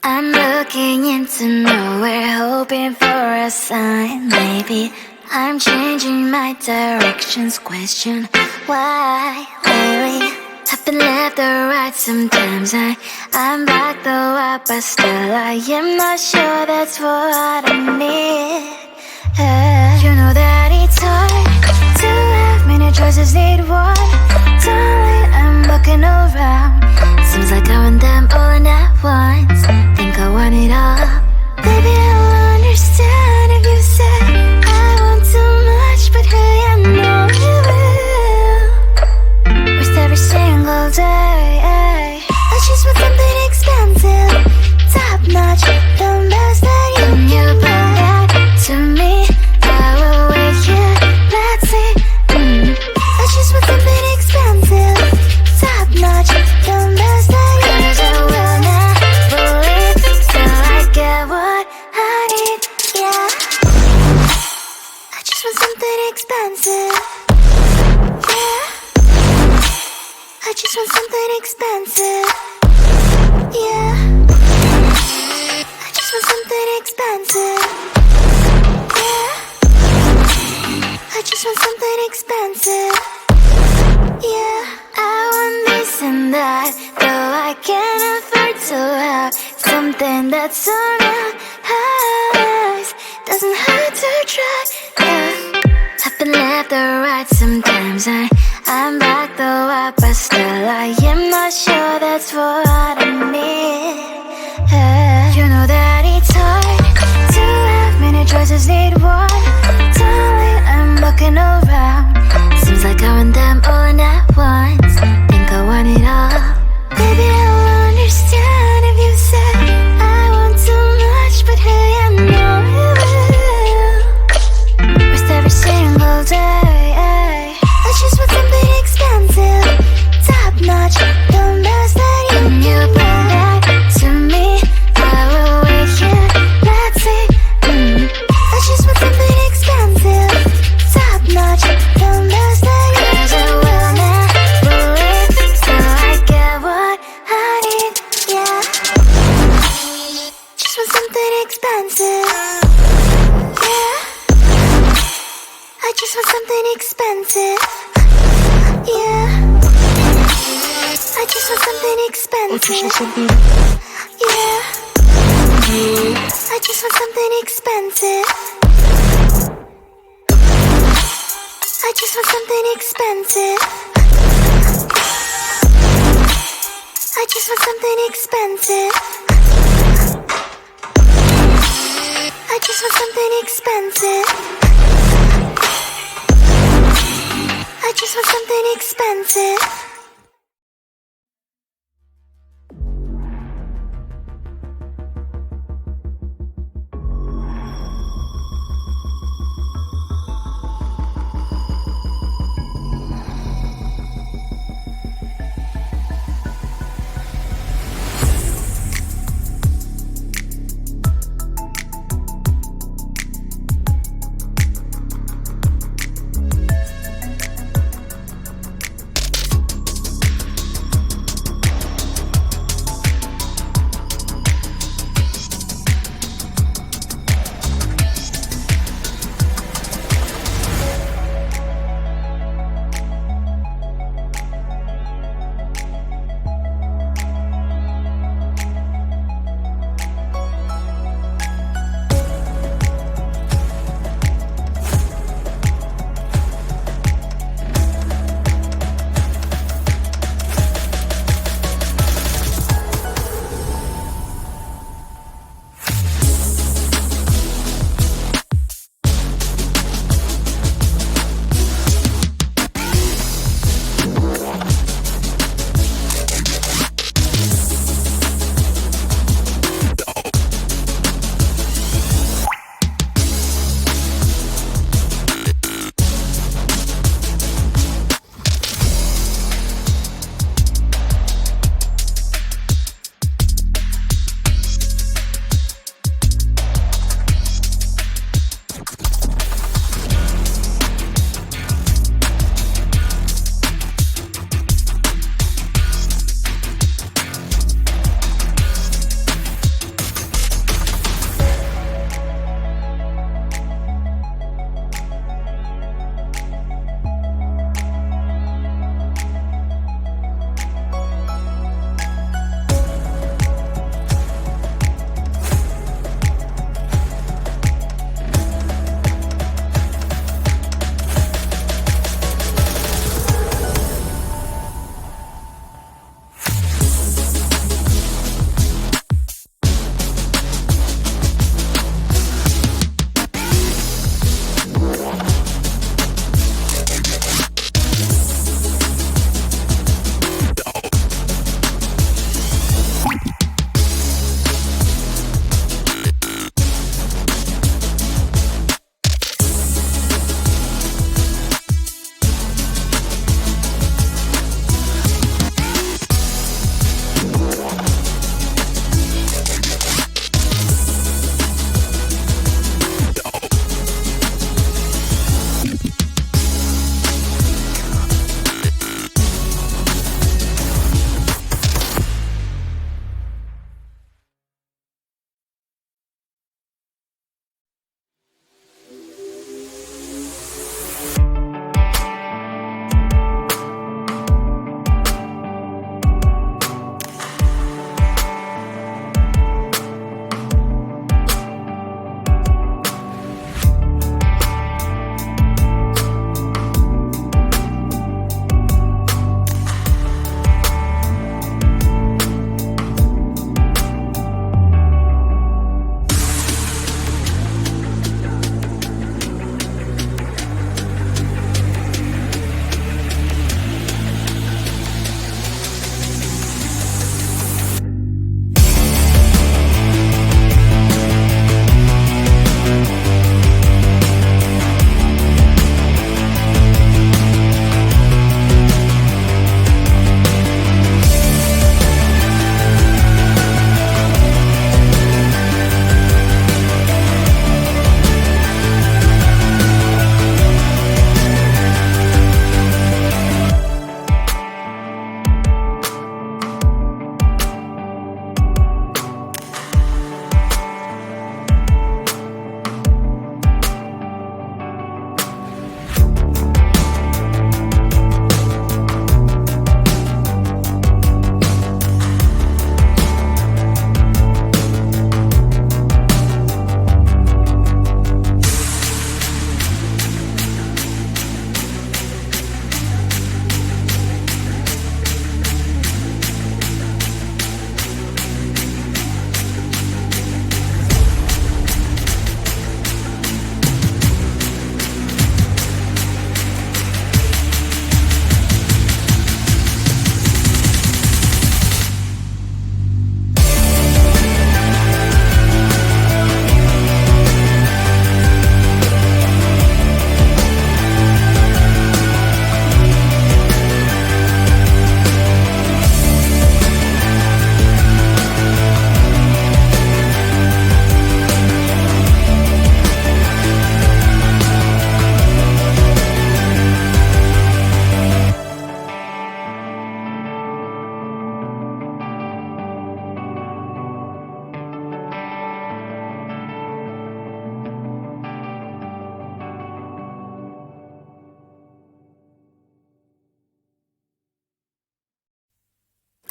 I'm looking into nowhere, hoping for a sign. Maybe I'm changing my directions. Question why lately I've been left or right. Sometimes I'm back though up, but still I am not sure that's what I need. You know that it's hard to have many choices, need one. Darling, I'm looking around. Seems like I want them all in at once. Think I want it all. Baby, I'll understand if you say I want too much, but hey, I know you will. With every single day, I just want something expensive, top notch, the best that you bring that to me. I will wait here, let's see. I just want something expensive, top notch, the best that you bring. 'Cause I will never leave till I get what I need, yeah. I just want something expensive, yeah. I just want something expensive, yeah. I just want something expensive, yeah. I just want something expensive, yeah. I want this and that, though I can't afford to have something that's so nice. Doesn't hurt to try, yeah. I've been left or right. Sometimes I'm back though up, but still I am not sure that's what I need. You know that it's hard to have many choices, need one. Darling, I'm looking around. Seems like I want them all in at once. Think I want it all. Baby, I'll understand if you say I want too much, but hey, I know you will. With every single day, I just want something expensive, top notch, the best that you bring back to me. I will wait here, let's see. I just want something expensive, top notch, the best that you bring. 'Cause I will never leave till I get what I need, yeah. Just want something expensive, yeah. I just want something expensive, yeah. I just want something expensive, yeah. I just want something expensive. I just want something expensive. I just want something expensive. I just want something expensive. I just want something expensive.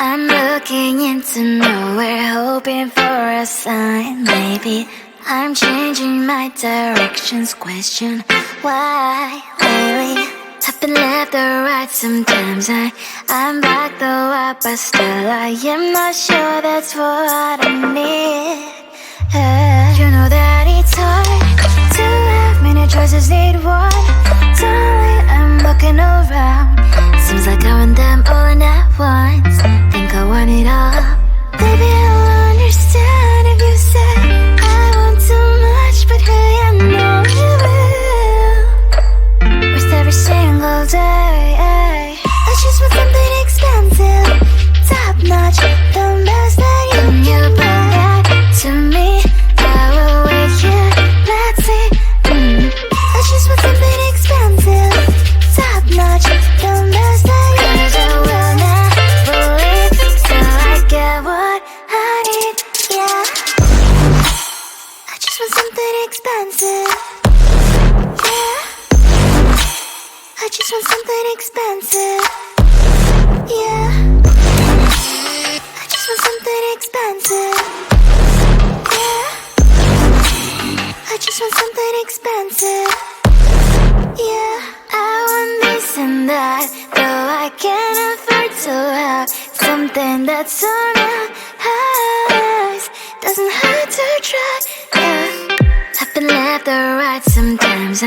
I'm looking into nowhere, hoping for a sign. Maybe I'm changing my directions. Question why lately I've been left or right. Sometimes I'm back though up, but still I am not sure that's what I need. You know that it's hard to have many choices, need one. Slowly I'm looking around. Seems like I want them all at once. Think I want it all. Baby, I'll understand if you say I want too much, but hey, I know you will. With every single day, I just want something expensive, top notch, the best that you bring that to me. I will wait here, let's see. I just want something expensive, top notch, the best that you bring. I will never leave till I get what I need, yeah. I just want something expensive, yeah. I just want something expensive, yeah. I just want something expensive, yeah. I just want something expensive, yeah. I want this and that, though I can't afford to have something that's so nice. Doesn't hurt to try, yeah. I've been left or right. Sometimes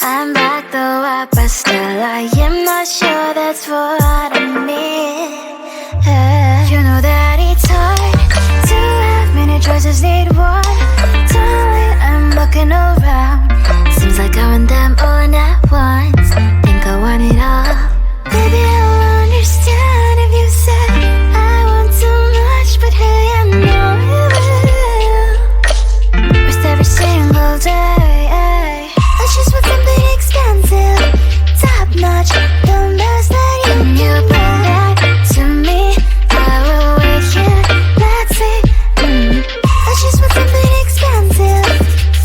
I'm back though up, but still I am not sure that's what I need. You know that it's hard to have many choices, need one. Slowly I'm looking around. Seems like I want them all at once. Think I want it all. Baby, I'll understand if you say I want too much, but hey, I know you will. With every single day, I just want something expensive, top notch, the best that you bring that to me. I will wait here, let's see. I just want something expensive,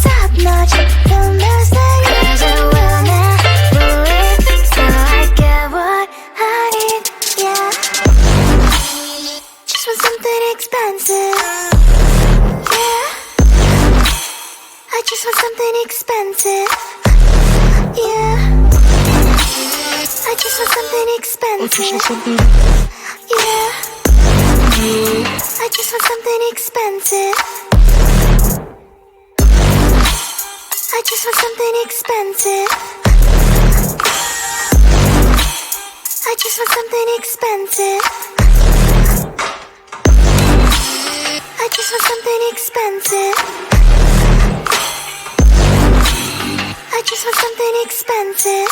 top notch, the best that you bring. I will never leave till I get what I need, yeah. Just want something expensive, yeah. I just want something expensive, yeah. I just want something expensive, yeah. I just want something expensive. I just want something expensive. I just want something expensive. I just want something expensive. I just want something expensive.